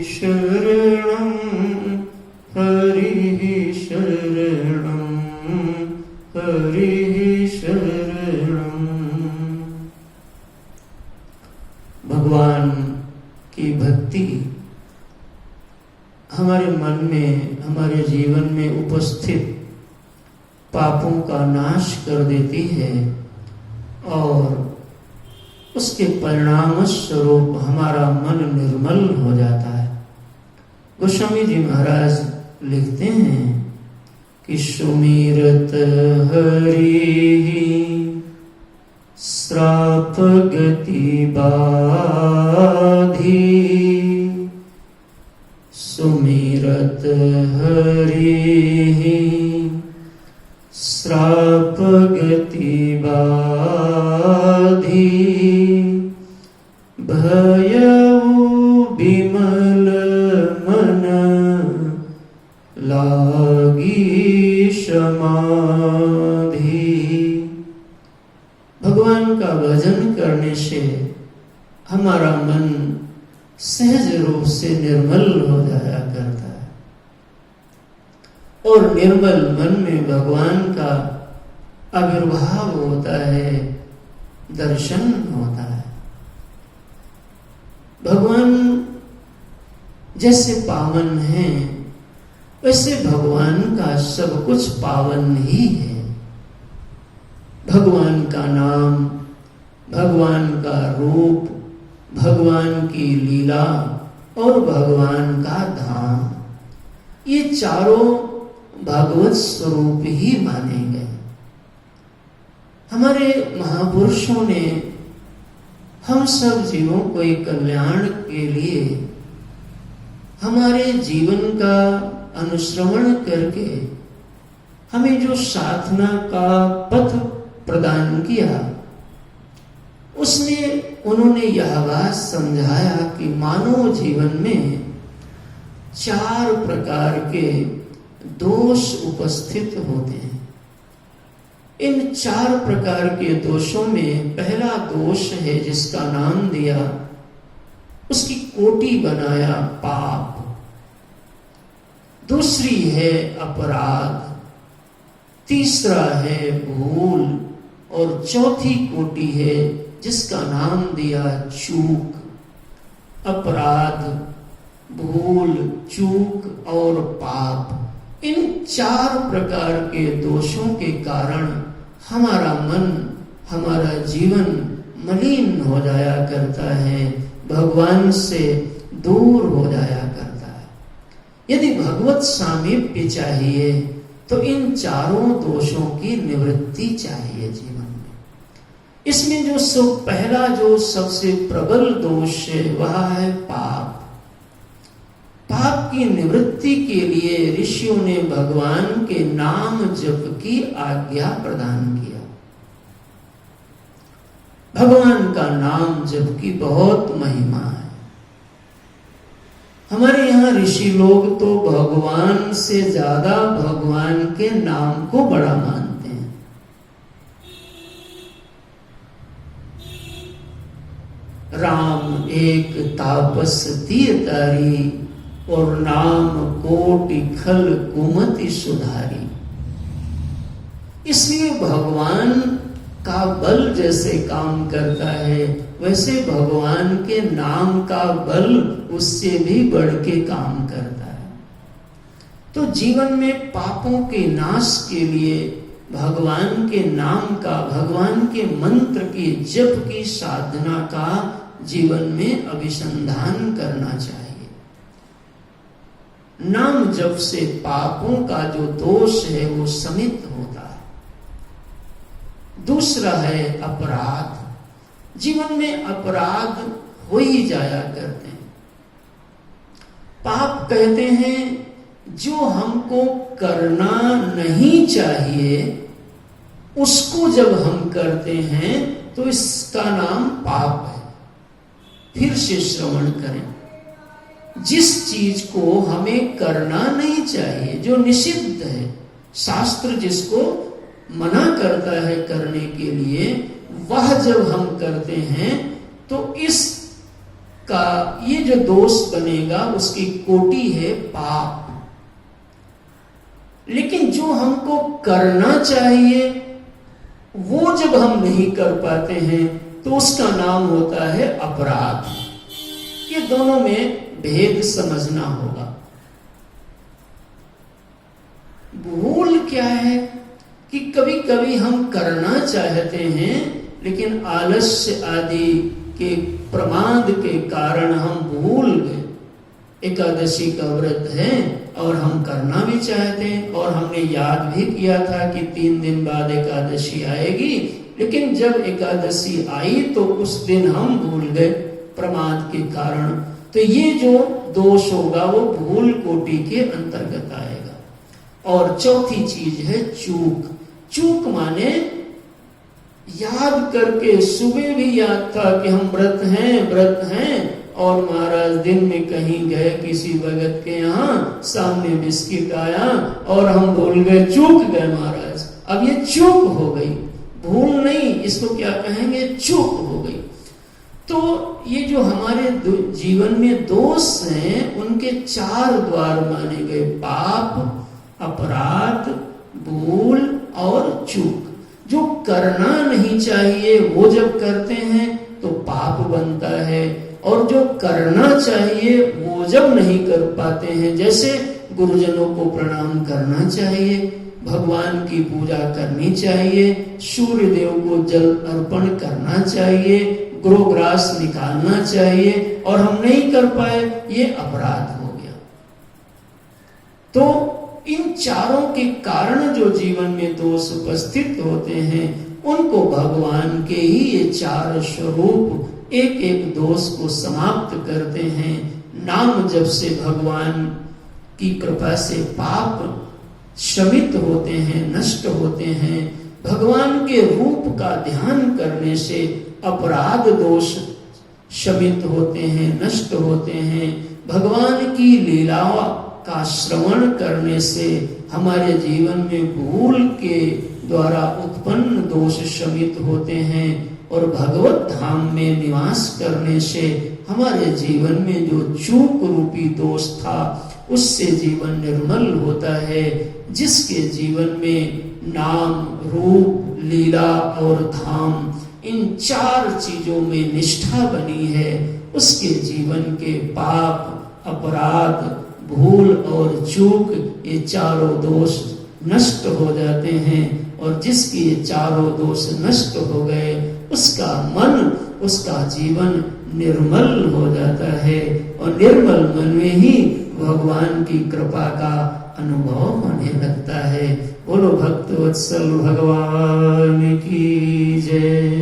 शरणं हरिः शरणं हरिः शरणं। भगवान की भक्ति हमारे मन में, हमारे जीवन में उपस्थित पापों का नाश कर देती है और उसके परिणाम स्वरूप हमारा मन निर्मल हो जाता है। गोस्वामी जी महाराज लिखते हैं कि सुमिरत हरि श्राप गति बाधी, सुमिरत हरि श्राप गति बाधी, भयउ विमल मन लागी समाधि। भगवान का भजन करने से हमारा मन सहज रूप से निर्मल हो जाया करता है और निर्मल मन में भगवान का आविर्भाव होता है, दर्शन होता है। भगवान जैसे पावन है वैसे भगवान का सब कुछ पावन ही है। भगवान का नाम, भगवान का रूप, भगवान की लीला और भगवान का धाम, ये चारों भगवत स्वरूप ही माने गए। हमारे महापुरुषों ने हम सब जीवों को एक कल्याण के लिए हमारे जीवन का अनुश्रवण करके हमें जो साधना का पथ प्रदान किया, उसमें उन्होंने यह बात समझाया कि मानव जीवन में 4 प्रकार के दोष उपस्थित होते हैं। इन 4 प्रकार के दोषों में पहला दोष है जिसका नाम दिया, उसकी कोटि बनाया, पाप। दूसरी है अपराध, तीसरा है भूल और चौथी कोटि है जिसका नाम दिया चूक। अपराध, भूल, चूक और पाप, इन 4 प्रकार के दोषों के कारण हमारा मन, हमारा जीवन मलिन हो जाया करता है, भगवान से दूर हो जाया करता है। यदि भगवत सामीप्य चाहिए तो इन चारों दोषों की निवृत्ति चाहिए जीवन में। इसमें जो पहला जो सबसे प्रबल दोष है वह है पाप। पाप की निवृत्ति के लिए ऋषियों ने भगवान के नाम जप की आज्ञा प्रदान किया। भगवान का नाम जप की बहुत महिमा है। हमारे यहाँ ऋषि लोग तो भगवान से ज्यादा भगवान के नाम को बड़ा मानते हैं। राम एक तापस तीरतारी और नाम कोटि खल कुमति सुधारी। इसलिए भगवान का बल जैसे काम करता है वैसे भगवान के नाम का बल उससे भी बढ़ के काम करता है। तो जीवन में पापों के नाश के लिए भगवान के नाम का, भगवान के मंत्र की जप की साधना का जीवन में अभिसंधान करना चाहिए। नाम जप से पापों का जो दोष है वो शमित होता है। दूसरा है अपराध। जीवन में अपराध हो ही जाया करते हैं। पाप कहते हैं जो हमको करना नहीं चाहिए उसको जब हम करते हैं तो इसका नाम पाप है। फिर से श्रवण करें, जिस चीज को हमें करना नहीं चाहिए, जो निषिद्ध है, शास्त्र जिसको मना करता है करने के लिए, वह जब हम करते हैं तो इस का ये जो दोष बनेगा उसकी कोटि है पाप। लेकिन जो हमको करना चाहिए वो जब हम नहीं कर पाते हैं तो उसका नाम होता है अपराध। ये दोनों में भेद समझना होगा। भूल क्या है कि कभी कभी हम करना चाहते हैं लेकिन आलस्य आदि के प्रमाद के कारण हम भूल गए। एकादशी का व्रत है और हम करना भी चाहते हैं और हमने याद भी किया था कि 3 दिन बाद एकादशी आएगी, लेकिन जब एकादशी आई तो उस दिन हम भूल गए प्रमाद के कारण। तो ये जो दोष होगा वो भूल कोटि के अंतर्गत आएगा। और चौथी चीज है चूक। चूक माने याद करके, सुबह भी याद था कि हम व्रत हैं और महाराज दिन में कहीं गए किसी भगत के यहाँ, सामने बिस्किट आया और हम भूल गए, चूक गए महाराज। अब ये चूक हो गई, भूल नहीं, इसको क्या कहेंगे, चूक हो गई। तो ये जो हमारे जीवन में दोष हैं उनके 4 द्वार माने गए, पाप, अपराध, भूल और चूक। जो करना नहीं चाहिए वो जब करते हैं तो पाप बनता है, और जो करना चाहिए वो जब नहीं कर पाते हैं, जैसे गुरुजनों को प्रणाम करना चाहिए, भगवान की पूजा करनी चाहिए, सूर्य देव को जल अर्पण करना चाहिए, गृहग्रास निकालना चाहिए और हम नहीं कर पाए, ये अपराध हो गया। तो इन चारों के कारण जो जीवन में दोष उपस्थित होते हैं उनको भगवान के ही ये 4 स्वरूप एक एक दोष को समाप्त करते हैं। नाम जप से भगवान की कृपा से पाप शमित होते हैं, नष्ट होते हैं। भगवान के रूप का ध्यान करने से अपराध दोष शमित होते हैं, नष्ट होते हैं। भगवान की लीलाओं का श्रवण करने से हमारे जीवन में भूल के द्वारा उत्पन्न दोष शमित होते हैं, और भगवत धाम में निवास करने से हमारे जीवन में जो चूक रूपी दोष था उससे जीवन निर्मल होता है। जिसके जीवन में नाम, रूप, लीला और धाम, इन 4 चीजों में निष्ठा बनी है, उसके जीवन के पाप, अपराध, भूल और चूक, ये 4 दोष नष्ट हो जाते हैं। और जिसके ये 4 दोष नष्ट हो गए उसका मन, उसका जीवन निर्मल हो जाता है, और निर्मल मन में ही भगवान की कृपा का अनुभव होने लगता है। बोलो भक्तवत्सल भगवान की जय।